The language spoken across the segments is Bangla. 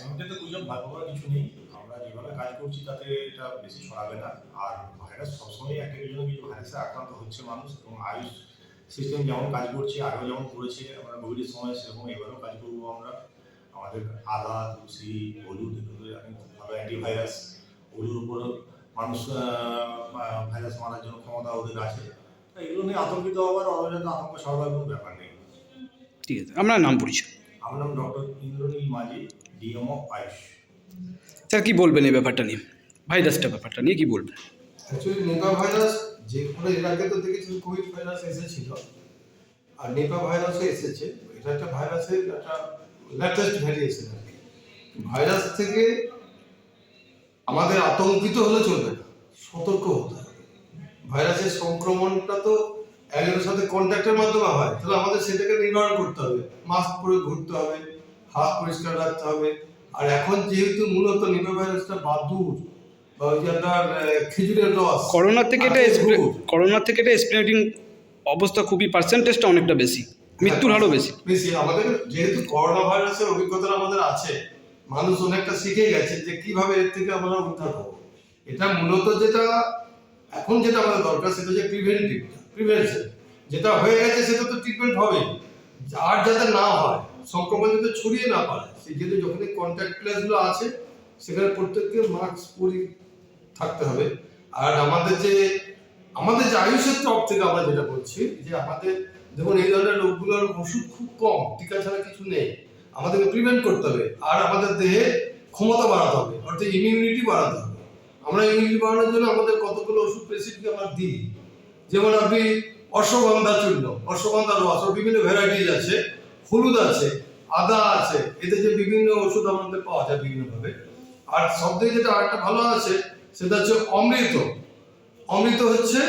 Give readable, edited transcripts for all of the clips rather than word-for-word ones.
ম্যাক্সিমাম ক্ষেত্রে গুজব ভয় পাওয়ার কিছু নেই। আমরা যেভাবে কাজ করছি তাতে এটা বেশি ছড়াবে না। আর ভাইরাস সবসময়ই একটা কিছু না কিছু ভাইরাসে আক্রান্ত হচ্ছে মানুষ, এবং আয়ুষ সিস্টেম যেমন কাজ করছে, আগেও যেমন করেছে আমরা কোভিডের সময়, সেরকম এবারেও কাজ করবো আমরা। আমাদের আদা, তুলসী, হলুদ, এগুলো এখন খুব ভালো অ্যান্টিভাইরাস। ওগুলোর উপরও মানুষ ভাইরাস মারার জন্য ক্ষমতা ওদের আছে। তাই এগুলো নিয়ে আতঙ্কিত হওয়ার, অযথা আতঙ্ক ছড়াবার কোনো ব্যাপার নেই। ঠিক আছে, আপনার নাম পরিচয়? আমার নাম ডক্টর ইন্দ্রনীল মাঝি, ডিএমও আয়ুষ। স্যার কী বলবেন এই ব্যাপারটা নিয়ে, ভাইরাসটা ব্যাপারটা নিয়ে কী বলবেন? অ্যাকচুয়ালি নিপা ভাইরাস যে কোনো এর আগে তো দেখেছি কোভিড ভাইরাস এসেছিল, আর নিপা ভাইরাসও এসেছে। এটা একটা ভাইরাসের একটা লেটেস্ট ভ্যারিয়েশন আর কি। ভাইরাস থেকে আমাদের আতঙ্কিত হলে চলবে না, সতর্ক হতে হবে। ভাইরাসের সংক্রমণটা তো একজনের সাথে কন্ট্যাক্টের মাধ্যমে হয়, তাহলে আমাদের সেটাকে নির্ধারণ করতে হবে। মাস্ক পরে ঘুরতে হবে, হাত পরিষ্কার রাখতে হবে। আর এখন যেহেতু মূলত নিপা ভাইরাসটা বাদুড় বা ওই যে আপনার খেজুরের রস, করোনা থেকে এটা স্প্রেডিং অবস্থা খুবই, পার্সেন্টেজটা অনেকটা বেশি, মৃত্যুর হারও বেশি। আমাদের যেহেতু করোনা ভাইরাসের অভিজ্ঞতা আমাদের আছে, মানুষ অনেকটা শিখে গেছে যে কিভাবে এর থেকে আমরা উদ্ধার হবো। এটা মূলত যেটা এখন যেটা আমাদের দরকার সেটা হচ্ছে প্রিভেনশন। যেটা হয়ে গেছে সেটা তো ট্রিটমেন্ট হবে, আর যাতে না হয়, সংক্রমণ যাতে ছড়িয়ে না পারে, সেই জন্য যখন কন্ট্যাক্ট প্লেসগুলো আছে সেখানে প্রত্যেককে মাস্ক পরে থাকতে হবে। আর আমাদের যে আয়ুষের তরফ থেকে আমরা যেটা বলছি যে আমাদের দেখুন এই ধরনের রোগগুলোর ওষুধ খুব কম, টিকা ছাড়া কিছু নেই। আমাদেরকে প্রিভেন্ট করতে হবে, আর আমাদের দেহে ক্ষমতা বাড়াতে হবে, অর্থাৎ ইমিউনিটি বাড়াতে হবে। আমরা ইমিউনিটি বাড়ানোর জন্য আমাদের কতগুলো ওষুধ পেশেন্টকে আমরা দিই। যেমন আপনি অশ্বগন্ধা চূর্ণ, অশ্বগন্ধা রস, বিভিন্ন ভ্যারাইটিজ আছে, হলুদ আছে, আদা আছে, এতে যে বিভিন্ন ওষুধ আমাদের পাওয়া যায় বিভিন্নভাবে। আর সব থেকে যেটা আরেকটা ভালো আছে সেটা হচ্ছে অমৃত। অমৃত হচ্ছে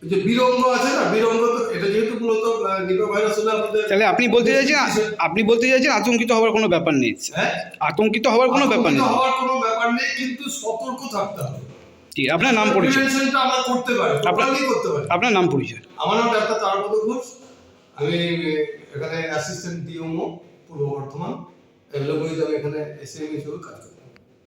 যে বীরঙ্গ আছে না, বীরঙ্গ, তো এটা যেহেতু মূলত নিপা ভাইরাস হলে আমাদের, তাহলে আপনি বলতে চাইছেন আতঙ্কিত হওয়ার কোনো ব্যাপার নেই? হ্যাঁ, আতঙ্কিত হওয়ার কোনো ব্যাপার নেই, কিন্তু সতর্ক থাকতে হবে। ঠিক, আপনার নাম পরিচয়? আমরা করতে পারি, আপনার নাম পরিচয়? আমার নাম ডাক্তার তারাপদ ঘোষ, আমি এখানে অ্যাসিস্ট্যান্ট ডিএমও পূর্ব বর্ধমান। আমি এখানে এসএমই হিসেবে কাজ করি।